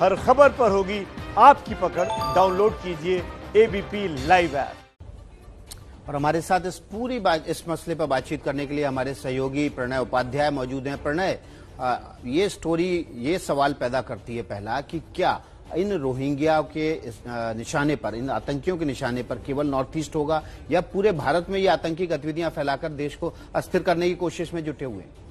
हर खबर पर होगी आपकी पकड़। डाउनलोड कीजिए एबीपी लाइव ऐप। और हमारे साथ इस मसले पर बातचीत करने के लिए हमारे सहयोगी प्रणय उपाध्याय मौजूद हैं। प्रणय, ये स्टोरी ये सवाल पैदा करती है पहला कि क्या इन रोहिंग्या के निशाने पर, इन आतंकियों के निशाने पर केवल नॉर्थ ईस्ट होगा या पूरे भारत में ये आतंकी गतिविधियां फैलाकर देश को अस्थिर करने की कोशिश में जुटे हुए हैं?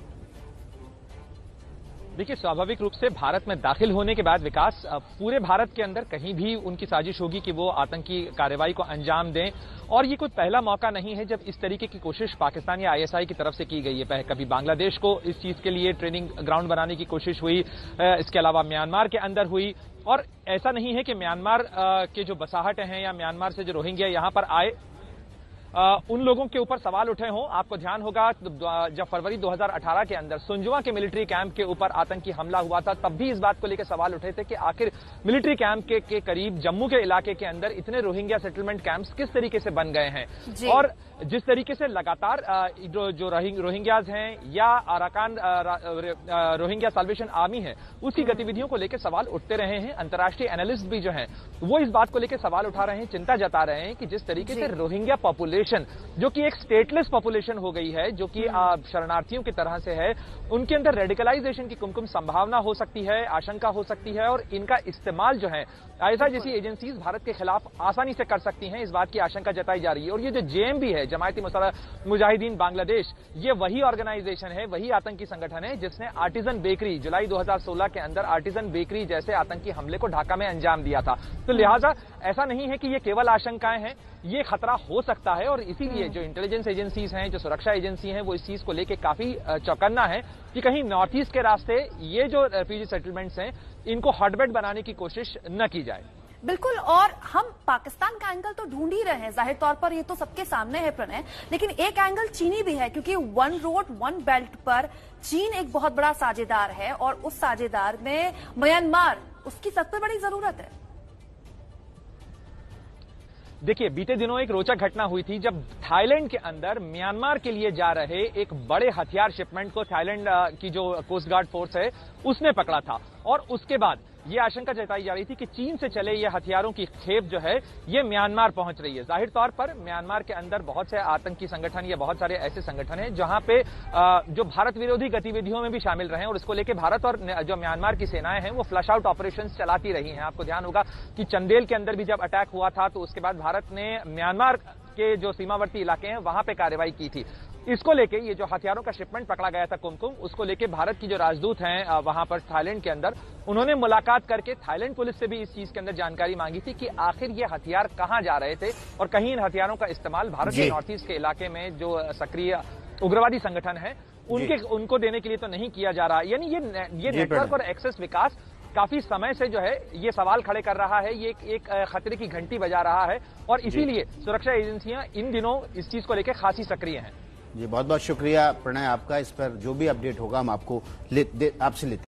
देखिए, स्वाभाविक रूप से भारत में दाखिल होने के बाद विकास पूरे भारत के अंदर कहीं भी उनकी साजिश होगी कि वो आतंकी कार्रवाई को अंजाम दें। और ये कोई पहला मौका नहीं है जब इस तरीके की कोशिश पाकिस्तान या आईएसआई की तरफ से की गई है। कभी बांग्लादेश को इस चीज के लिए ट्रेनिंग ग्राउंड बनाने की कोशिश हुई, इसके अलावा म्यांमार के अंदर हुई। और ऐसा नहीं है कि म्यांमार के जो बसाहटें हैं या म्यांमार से जो रोहिंग्या यहां पर आए उन लोगों के ऊपर सवाल उठे हों। आपको ध्यान होगा जब फरवरी 2018 के अंदर सुंजवा के मिलिट्री कैंप के ऊपर आतंकी हमला हुआ था, तब भी इस बात को लेकर सवाल उठे थे कि आखिर मिलिट्री कैंप के करीब जम्मू के इलाके के अंदर इतने रोहिंग्या सेटलमेंट कैंप्स किस तरीके से बन गए हैं। और जिस तरीके से लगातार जो रोहिंग्याज हैं या अराकान रोहिंग्या साल्वेशन आर्मी है, उसकी गतिविधियों को लेकर सवाल उठते रहे हैं। अंतर्राष्ट्रीय एनालिस्ट भी जो हैं वो इस बात को लेकर सवाल उठा रहे हैं, चिंता जता रहे हैं कि जिस तरीके से रोहिंग्या पॉपुलेशन जो कि एक स्टेटलेस पॉपुलेशन हो गई है, जो कि शरणार्थियों की तरह से है, उनके अंदर रेडिकलाइजेशन की कुमकुम संभावना हो सकती है, आशंका हो सकती है। और इनका इस्तेमाल जो है आईएसआई जैसी एजेंसीज भारत के खिलाफ आसानी से कर सकती हैं, इस बात की आशंका जताई जा रही है। और ये जो जेएमबी है, जमायती मुजाहिदीन बांग्लादेश, ये वही ऑर्गेनाइजेशन है, वही आतंकी संगठन है जिसने आर्टिजन बेकरी जुलाई 2016 के अंदर आर्टिजन बेकरी जैसे आतंकी हमले को ढाका में अंजाम दिया था। तो लिहाजा ऐसा नहीं है कि ये केवल आशंकाएं हैं, ये खतरा हो सकता है। और इसीलिए जो इंटेलिजेंस एजेंसीज हैं, जो सुरक्षा एजेंसी हैं, वो इस चीज को लेकर काफी चौकन्ना है कि कहीं नॉर्थ ईस्ट के रास्ते ये जो रेफ्यूजी सेटलमेंट्स हैं, इनको हॉटबेड बनाने की कोशिश न की जाए। बिल्कुल। और हम पाकिस्तान का एंगल तो ढूंढ ही रहे हैं, जाहिर तौर पर ये तो सबके सामने है प्रणय, लेकिन एक एंगल चीनी भी है, क्योंकि वन रोड वन बेल्ट पर चीन एक बहुत बड़ा साझेदार है और उस साझेदार में म्यांमार, उसकी सबसे बड़ी जरूरत है। देखिए, बीते दिनों एक रोचक घटना हुई थी जब थाईलैंड के अंदर म्यांमार के लिए जा रहे एक बड़े हथियार शिपमेंट को थाईलैंड की जो कोस्ट गार्ड फोर्स है उसने पकड़ा था। और उसके बाद ये आशंका जताई जा रही थी कि चीन से चले ये हथियारों की खेप जो है ये म्यांमार पहुंच रही है। जाहिर तौर पर म्यांमार के अंदर बहुत से आतंकी संगठन या बहुत सारे ऐसे संगठन हैं जहां पे जो भारत विरोधी गतिविधियों में भी शामिल रहे हैं। और इसको लेकर भारत और जो म्यांमार की सेनाएं हैं वो फ्लश आउट ऑपरेशंस चलाती रही हैं। आपको ध्यान होगा कि चंदेल के अंदर भी जब अटैक हुआ था तो उसके बाद भारत ने म्यांमार के जो सीमावर्ती इलाके हैं वहां पे कार्रवाई की थी। इसको लेके ये जो हथियारों का शिपमेंट पकड़ा गया था कुमकुम, उसको लेके भारत की जो राजदूत हैं वहां पर थाईलैंड के अंदर, उन्होंने मुलाकात करके थाईलैंड पुलिस से भी इस चीज के अंदर जानकारी मांगी थी कि आखिर ये हथियार कहां जा रहे थे और कहीं इन हथियारों का इस्तेमाल भारत के नॉर्थ ईस्ट के इलाके में जो सक्रिय उग्रवादी संगठन है उनको देने के लिए तो नहीं किया जा रहा। यानी ये नेटवर्क और एक्सेस विकास काफी समय से जो है ये सवाल खड़े कर रहा है, ये एक खतरे की घंटी बजा रहा है। और इसीलिए सुरक्षा एजेंसियां इन दिनों इस चीज को लेकर खासी सक्रिय हैं। जी, बहुत बहुत शुक्रिया प्रणय आपका। इस पर जो भी अपडेट होगा हम आपको आपसे लेते हैं।